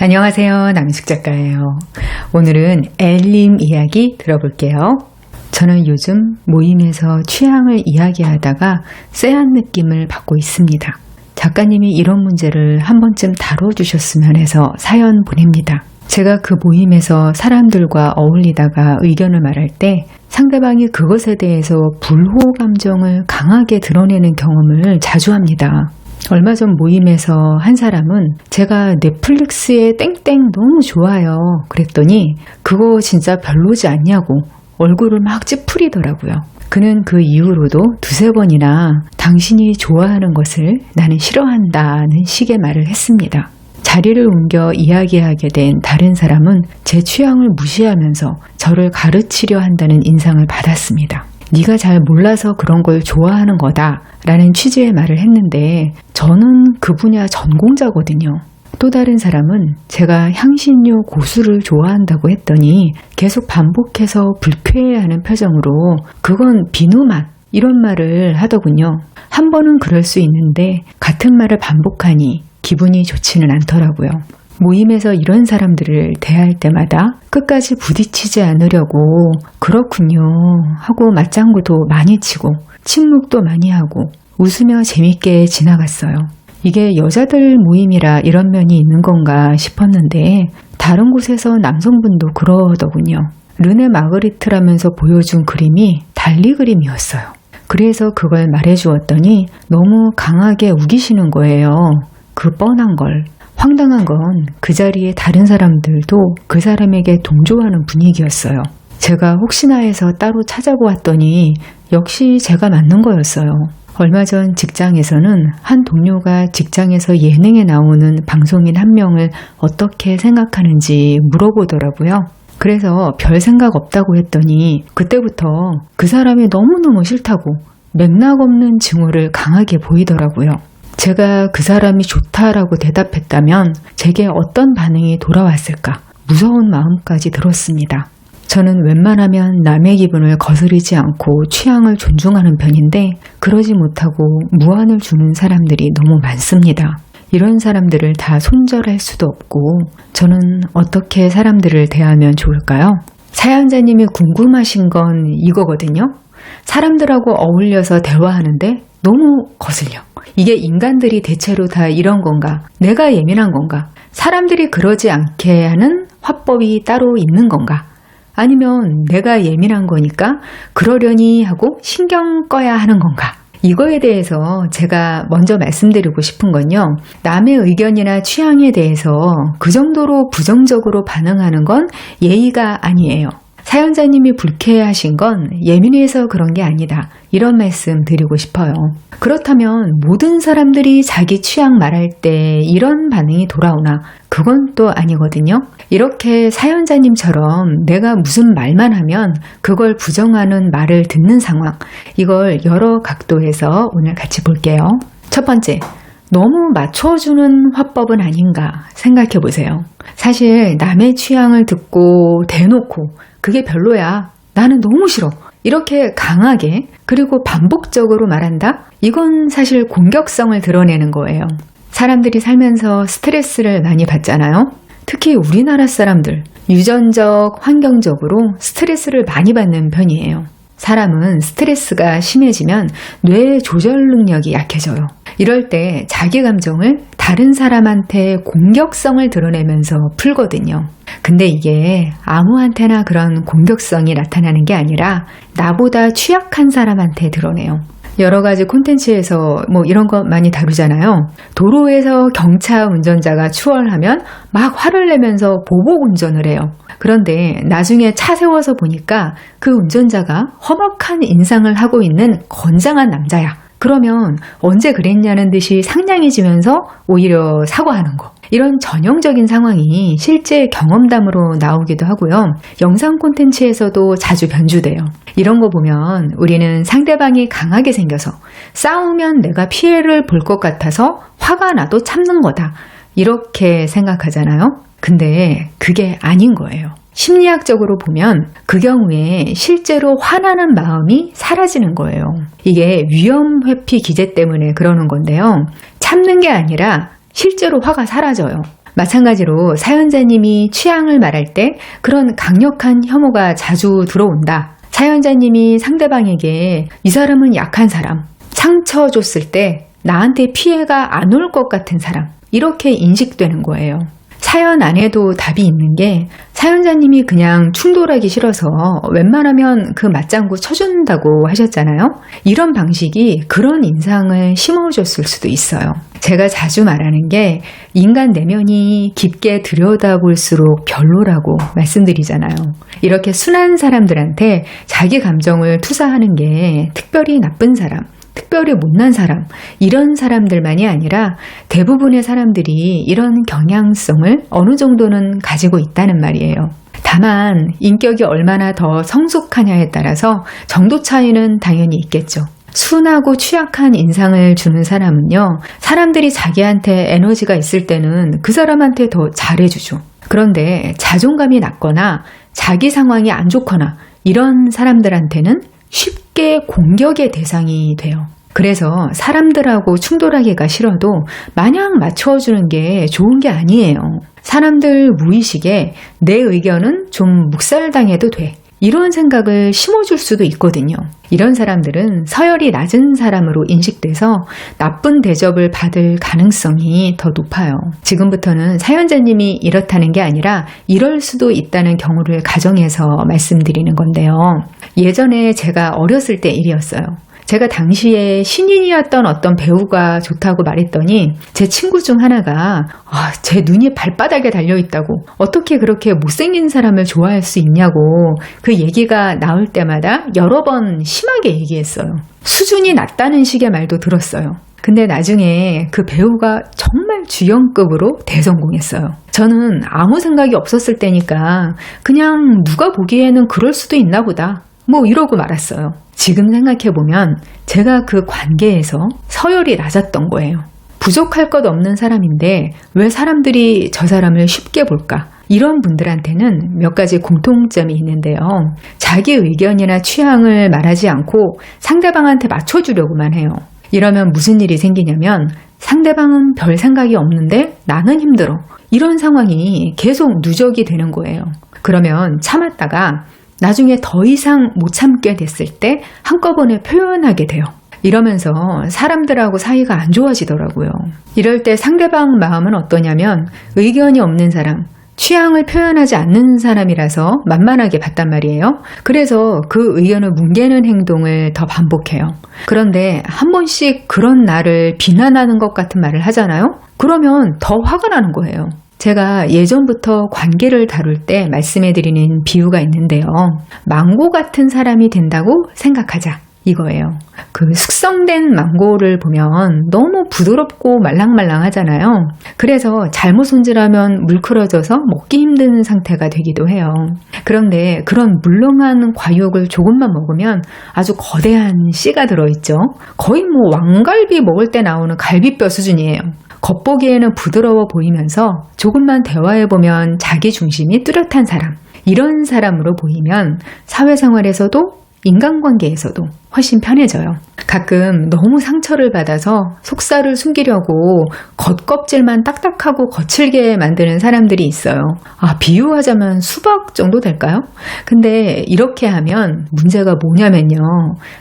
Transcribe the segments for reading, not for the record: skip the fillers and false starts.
안녕하세요. 남희숙 작가예요. 오늘은 엘림 이야기 들어볼게요. 저는 요즘 모임에서 취향을 이야기하다가 쎄한 느낌을 받고 있습니다. 작가님이 이런 문제를 한 번쯤 다뤄주셨으면 해서 사연 보냅니다. 제가 그 모임에서 사람들과 어울리다가 의견을 말할 때 상대방이 그것에 대해서 불호 감정을 강하게 드러내는 경험을 자주 합니다. 얼마 전 모임에서 한 사람은 제가 넷플릭스의 땡땡 너무 좋아요 그랬더니 그거 진짜 별로지 않냐고 얼굴을 막 찌푸리더라고요. 그는 그 이후로도 두세 번이나 당신이 좋아하는 것을 나는 싫어한다는 식의 말을 했습니다. 자리를 옮겨 이야기하게 된 다른 사람은 제 취향을 무시하면서 저를 가르치려 한다는 인상을 받았습니다. 네가 잘 몰라서 그런 걸 좋아하는 거다 라는 취지의 말을 했는데 저는 그 분야 전공자거든요. 또 다른 사람은 제가 향신료 고수를 좋아한다고 했더니 계속 반복해서 불쾌해하는 표정으로 그건 비누맛 이런 말을 하더군요. 한 번은 그럴 수 있는데 같은 말을 반복하니 기분이 좋지는 않더라고요. 모임에서 이런 사람들을 대할 때마다 끝까지 부딪히지 않으려고 그렇군요 하고 맞장구도 많이 치고 침묵도 많이 하고 웃으며 재밌게 지나갔어요. 이게 여자들 모임이라 이런 면이 있는 건가 싶었는데 다른 곳에서 남성분도 그러더군요. 르네 마그리트라면서 보여준 그림이 달리 그림이었어요. 그래서 그걸 말해주었더니 너무 강하게 우기시는 거예요. 그 뻔한 걸. 황당한 건 그 자리에 다른 사람들도 그 사람에게 동조하는 분위기였어요. 제가 혹시나 해서 따로 찾아보았더니 역시 제가 맞는 거였어요. 얼마 전 직장에서는 한 동료가 직장에서 예능에 나오는 방송인 한 명을 어떻게 생각하는지 물어보더라고요. 그래서 별 생각 없다고 했더니 그때부터 그 사람이 너무너무 싫다고 맥락 없는 징후를 강하게 보이더라고요. 제가 그 사람이 좋다라고 대답했다면 제게 어떤 반응이 돌아왔을까 무서운 마음까지 들었습니다. 저는 웬만하면 남의 기분을 거스르지 않고 취향을 존중하는 편인데 그러지 못하고 무안을 주는 사람들이 너무 많습니다. 이런 사람들을 다 손절할 수도 없고 저는 어떻게 사람들을 대하면 좋을까요? 사연자님이 궁금하신 건 이거거든요. 사람들하고 어울려서 대화하는데 너무 거슬려. 이게 인간들이 대체로 다 이런 건가? 내가 예민한 건가? 사람들이 그러지 않게 하는 화법이 따로 있는 건가? 아니면 내가 예민한 거니까 그러려니 하고 신경 꺼야 하는 건가? 이거에 대해서 제가 먼저 말씀드리고 싶은 건요. 남의 의견이나 취향에 대해서 그 정도로 부정적으로 반응하는 건 예의가 아니에요. 사연자님이 불쾌하신 건 예민해서 그런 게 아니다. 이런 말씀 드리고 싶어요. 그렇다면 모든 사람들이 자기 취향 말할 때 이런 반응이 돌아오나? 그건 또 아니거든요. 이렇게 사연자님처럼 내가 무슨 말만 하면 그걸 부정하는 말을 듣는 상황. 이걸 여러 각도에서 오늘 같이 볼게요. 첫 번째. 너무 맞춰주는 화법은 아닌가 생각해 보세요. 사실 남의 취향을 듣고 대놓고 그게 별로야. 나는 너무 싫어. 이렇게 강하게 그리고 반복적으로 말한다? 이건 사실 공격성을 드러내는 거예요. 사람들이 살면서 스트레스를 많이 받잖아요. 특히 우리나라 사람들 유전적, 환경적으로 스트레스를 많이 받는 편이에요. 사람은 스트레스가 심해지면 뇌 조절 능력이 약해져요. 이럴 때 자기 감정을 다른 사람한테 공격성을 드러내면서 풀거든요. 근데 이게 아무한테나 그런 공격성이 나타나는 게 아니라 나보다 취약한 사람한테 드러내요. 여러 가지 콘텐츠에서 이런 거 많이 다루잖아요. 도로에서 경차 운전자가 추월하면 막 화를 내면서 보복 운전을 해요. 그런데 나중에 차 세워서 보니까 그 운전자가 험악한 인상을 하고 있는 건장한 남자야. 그러면 언제 그랬냐는 듯이 상냥해지면서 오히려 사과하는 거. 이런 전형적인 상황이 실제 경험담으로 나오기도 하고요. 영상 콘텐츠에서도 자주 변주돼요. 이런 거 보면 우리는 상대방이 강하게 생겨서 싸우면 내가 피해를 볼 것 같아서 화가 나도 참는 거다. 이렇게 생각하잖아요. 근데 그게 아닌 거예요. 심리학적으로 보면 그 경우에 실제로 화나는 마음이 사라지는 거예요. 이게 위험 회피 기제 때문에 그러는 건데요. 참는 게 아니라 실제로 화가 사라져요. 마찬가지로 사연자님이 취향을 말할 때 그런 강력한 혐오가 자주 들어온다. 사연자님이 상대방에게 이 사람은 약한 사람, 상처 줬을 때 나한테 피해가 안 올 것 같은 사람, 이렇게 인식되는 거예요. 사연 안에도 답이 있는 게 사연자님이 그냥 충돌하기 싫어서 웬만하면 그 맞장구 쳐준다고 하셨잖아요. 이런 방식이 그런 인상을 심어줬을 수도 있어요. 제가 자주 말하는 게 인간 내면이 깊게 들여다볼수록 별로라고 말씀드리잖아요. 이렇게 순한 사람들한테 자기 감정을 투사하는 게 특별히 나쁜 사람, 특별히 못난 사람, 이런 사람들만이 아니라 대부분의 사람들이 이런 경향성을 어느 정도는 가지고 있다는 말이에요. 다만 인격이 얼마나 더 성숙하냐에 따라서 정도 차이는 당연히 있겠죠. 순하고 취약한 인상을 주는 사람은요, 사람들이 자기한테 에너지가 있을 때는 그 사람한테 더 잘해주죠. 그런데 자존감이 낮거나 자기 상황이 안 좋거나 이런 사람들한테는 쉽게 공격의 대상이 돼요. 그래서 사람들하고 충돌하기가 싫어도 마냥 맞춰주는 게 좋은 게 아니에요. 사람들 무의식에 내 의견은 좀 묵살당해도 돼, 이런 생각을 심어줄 수도 있거든요. 이런 사람들은 서열이 낮은 사람으로 인식돼서 나쁜 대접을 받을 가능성이 더 높아요. 지금부터는 사연자님이 이렇다는 게 아니라 이럴 수도 있다는 경우를 가정해서 말씀드리는 건데요. 예전에 제가 어렸을 때 일이었어요. 제가 당시에 신인이었던 어떤 배우가 좋다고 말했더니 제 친구 중 하나가 제 눈이 발바닥에 달려있다고, 어떻게 그렇게 못생긴 사람을 좋아할 수 있냐고 그 얘기가 나올 때마다 여러 번 심하게 얘기했어요. 수준이 낮다는 식의 말도 들었어요. 근데 나중에 그 배우가 정말 주연급으로 대성공했어요. 저는 아무 생각이 없었을 때니까 그냥 누가 보기에는 그럴 수도 있나 보다, 이러고 말았어요. 지금 생각해보면 제가 그 관계에서 서열이 낮았던 거예요. 부족할 것 없는 사람인데 왜 사람들이 저 사람을 쉽게 볼까? 이런 분들한테는 몇 가지 공통점이 있는데요. 자기 의견이나 취향을 말하지 않고 상대방한테 맞춰주려고만 해요. 이러면 무슨 일이 생기냐면 상대방은 별 생각이 없는데 나는 힘들어, 이런 상황이 계속 누적이 되는 거예요. 그러면 참았다가 나중에 더 이상 못 참게 됐을 때 한꺼번에 표현하게 돼요. 이러면서 사람들하고 사이가 안 좋아지더라고요. 이럴 때 상대방 마음은 어떠냐면 의견이 없는 사람, 취향을 표현하지 않는 사람이라서 만만하게 봤단 말이에요. 그래서 그 의견을 뭉개는 행동을 더 반복해요. 그런데 한 번씩 그런 나를 비난하는 것 같은 말을 하잖아요. 그러면 더 화가 나는 거예요. 제가 예전부터 관계를 다룰 때 말씀해드리는 비유가 있는데요. 망고 같은 사람이 된다고 생각하자, 이거예요. 그 숙성된 망고를 보면 너무 부드럽고 말랑말랑하잖아요. 그래서 잘못 손질하면 물크러져서 먹기 힘든 상태가 되기도 해요. 그런데 그런 물렁한 과육을 조금만 먹으면 아주 거대한 씨가 들어있죠. 거의 왕갈비 먹을 때 나오는 갈비뼈 수준이에요. 겉보기에는 부드러워 보이면서 조금만 대화해보면 자기 중심이 뚜렷한 사람, 이런 사람으로 보이면 사회생활에서도 인간관계에서도 훨씬 편해져요. 가끔 너무 상처를 받아서 속살을 숨기려고 겉껍질만 딱딱하고 거칠게 만드는 사람들이 있어요. 비유하자면 수박 정도 될까요? 근데 이렇게 하면 문제가 뭐냐면요,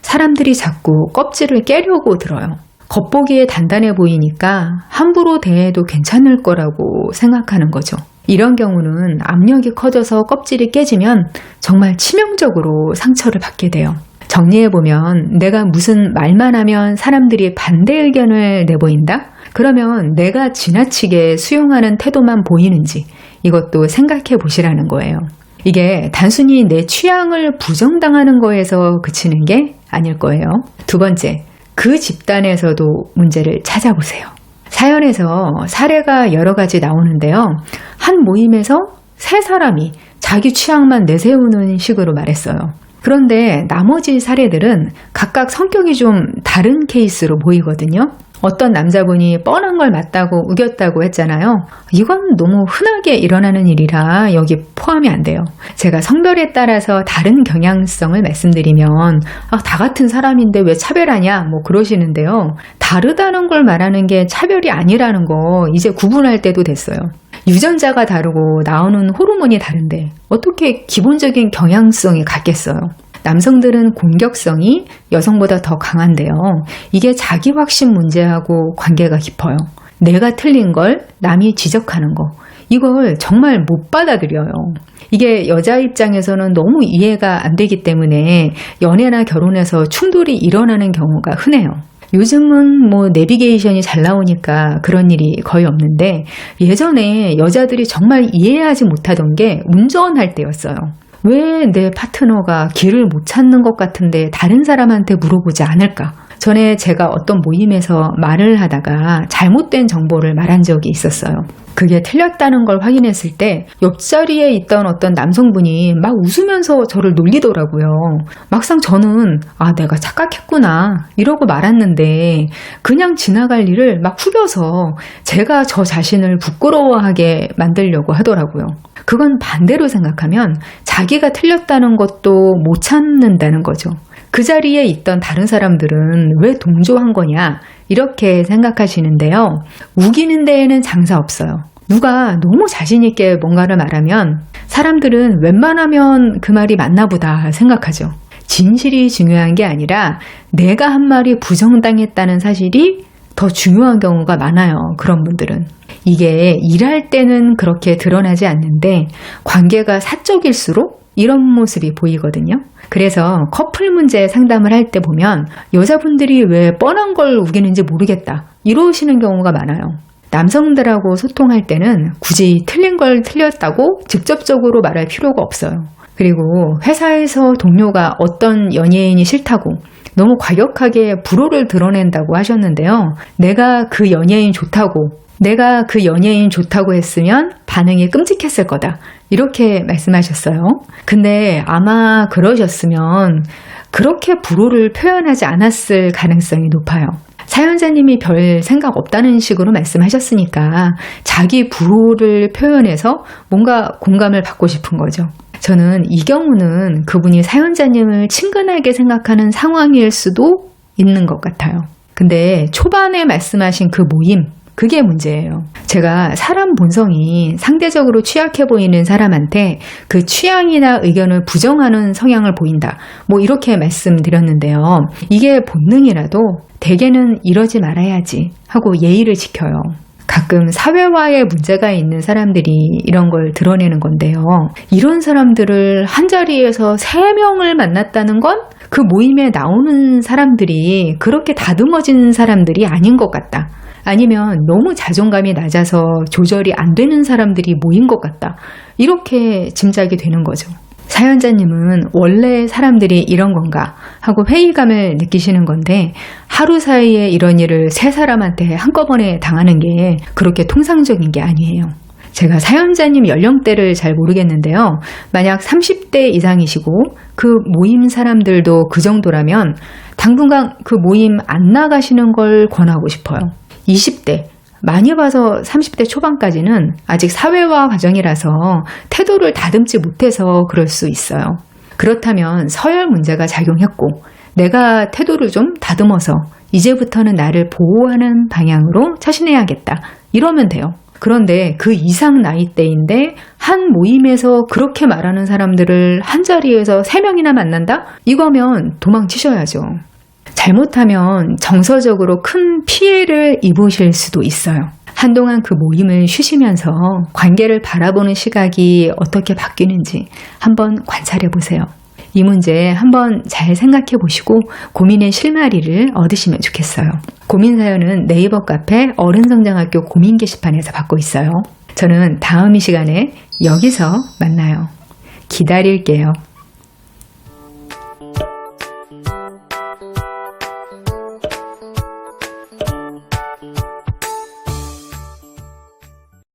사람들이 자꾸 껍질을 깨려고 들어요. 겉보기에 단단해 보이니까 함부로 대해도 괜찮을 거라고 생각하는 거죠. 이런 경우는 압력이 커져서 껍질이 깨지면 정말 치명적으로 상처를 받게 돼요. 정리해보면 내가 무슨 말만 하면 사람들이 반대 의견을 내보인다? 그러면 내가 지나치게 수용하는 태도만 보이는지 이것도 생각해 보시라는 거예요. 이게 단순히 내 취향을 부정당하는 거에서 그치는 게 아닐 거예요. 두 번째, 그 집단에서도 문제를 찾아보세요. 사연에서 사례가 여러 가지 나오는데요. 한 모임에서 세 사람이 자기 취향만 내세우는 식으로 말했어요. 그런데 나머지 사례들은 각각 성격이 좀 다른 케이스로 보이거든요. 어떤 남자분이 뻔한 걸 맞다고 우겼다고 했잖아요. 이건 너무 흔하게 일어나는 일이라 여기 포함이 안 돼요. 제가 성별에 따라서 다른 경향성을 말씀드리면 다 같은 사람인데 왜 차별하냐 그러시는데요. 다르다는 걸 말하는 게 차별이 아니라는 거 이제 구분할 때도 됐어요. 유전자가 다르고 나오는 호르몬이 다른데 어떻게 기본적인 경향성이 같겠어요? 남성들은 공격성이 여성보다 더 강한데요. 이게 자기 확신 문제하고 관계가 깊어요. 내가 틀린 걸 남이 지적하는 거. 이걸 정말 못 받아들여요. 이게 여자 입장에서는 너무 이해가 안 되기 때문에 연애나 결혼에서 충돌이 일어나는 경우가 흔해요. 요즘은 내비게이션이 잘 나오니까 그런 일이 거의 없는데 예전에 여자들이 정말 이해하지 못하던 게 운전할 때였어요. 왜 내 파트너가 길을 못 찾는 것 같은데 다른 사람한테 물어보지 않을까? 전에 제가 어떤 모임에서 말을 하다가 잘못된 정보를 말한 적이 있었어요. 그게 틀렸다는 걸 확인했을 때 옆자리에 있던 어떤 남성분이 막 웃으면서 저를 놀리더라고요. 막상 저는 내가 착각했구나 이러고 말았는데 그냥 지나갈 일을 막 후벼서 제가 저 자신을 부끄러워하게 만들려고 하더라고요. 그건 반대로 생각하면 자기가 틀렸다는 것도 못 찾는다는 거죠. 그 자리에 있던 다른 사람들은 왜 동조한 거냐 이렇게 생각하시는데요. 우기는 데에는 장사 없어요. 누가 너무 자신 있게 뭔가를 말하면 사람들은 웬만하면 그 말이 맞나 보다 생각하죠. 진실이 중요한 게 아니라 내가 한 말이 부정당했다는 사실이 더 중요한 경우가 많아요. 그런 분들은. 이게 일할 때는 그렇게 드러나지 않는데 관계가 사적일수록 이런 모습이 보이거든요. 그래서 커플 문제 상담을 할 때 보면 여자분들이 왜 뻔한 걸 우기는지 모르겠다 이러시는 경우가 많아요. 남성들하고 소통할 때는 굳이 틀린 걸 틀렸다고 직접적으로 말할 필요가 없어요. 그리고 회사에서 동료가 어떤 연예인이 싫다고 너무 과격하게 불호를 드러낸다고 하셨는데요. 내가 그 연예인 좋다고 했으면 반응이 끔찍했을 거다. 이렇게 말씀하셨어요. 근데 아마 그러셨으면 그렇게 불호를 표현하지 않았을 가능성이 높아요. 사연자님이 별 생각 없다는 식으로 말씀하셨으니까 자기 불호를 표현해서 뭔가 공감을 받고 싶은 거죠. 저는 이 경우는 그분이 사연자님을 친근하게 생각하는 상황일 수도 있는 것 같아요. 근데 초반에 말씀하신 그 모임, 그게 문제예요. 제가 사람 본성이 상대적으로 취약해 보이는 사람한테 그 취향이나 의견을 부정하는 성향을 보인다. 이렇게 말씀드렸는데요. 이게 본능이라도 대개는 이러지 말아야지 하고 예의를 지켜요. 가끔 사회화에 문제가 있는 사람들이 이런 걸 드러내는 건데요. 이런 사람들을 한 자리에서 3명을 만났다는 건 그 모임에 나오는 사람들이 그렇게 다듬어진 사람들이 아닌 것 같다. 아니면 너무 자존감이 낮아서 조절이 안 되는 사람들이 모인 것 같다. 이렇게 짐작이 되는 거죠. 사연자님은 원래 사람들이 이런 건가 하고 회의감을 느끼시는 건데 하루 사이에 이런 일을 3사람한테 한꺼번에 당하는 게 그렇게 통상적인 게 아니에요. 제가 사연자님 연령대를 잘 모르겠는데요. 만약 30대 이상이시고 그 모임 사람들도 그 정도라면 당분간 그 모임 안 나가시는 걸 권하고 싶어요. 20대, 많이 봐서 30대 초반까지는 아직 사회화 과정이라서 태도를 다듬지 못해서 그럴 수 있어요. 그렇다면 서열 문제가 작용했고 내가 태도를 좀 다듬어서 이제부터는 나를 보호하는 방향으로 처신해야겠다. 이러면 돼요. 그런데 그 이상 나이대인데 한 모임에서 그렇게 말하는 사람들을 한 자리에서 3명이나 만난다? 이거면 도망치셔야죠. 잘못하면 정서적으로 큰 피해를 입으실 수도 있어요. 한동안 그 모임을 쉬시면서 관계를 바라보는 시각이 어떻게 바뀌는지 한번 관찰해 보세요. 이 문제 한번 잘 생각해 보시고 고민의 실마리를 얻으시면 좋겠어요. 고민 사연은 네이버 카페 어른성장학교 고민 게시판에서 받고 있어요. 저는 다음 이 시간에 여기서 만나요. 기다릴게요.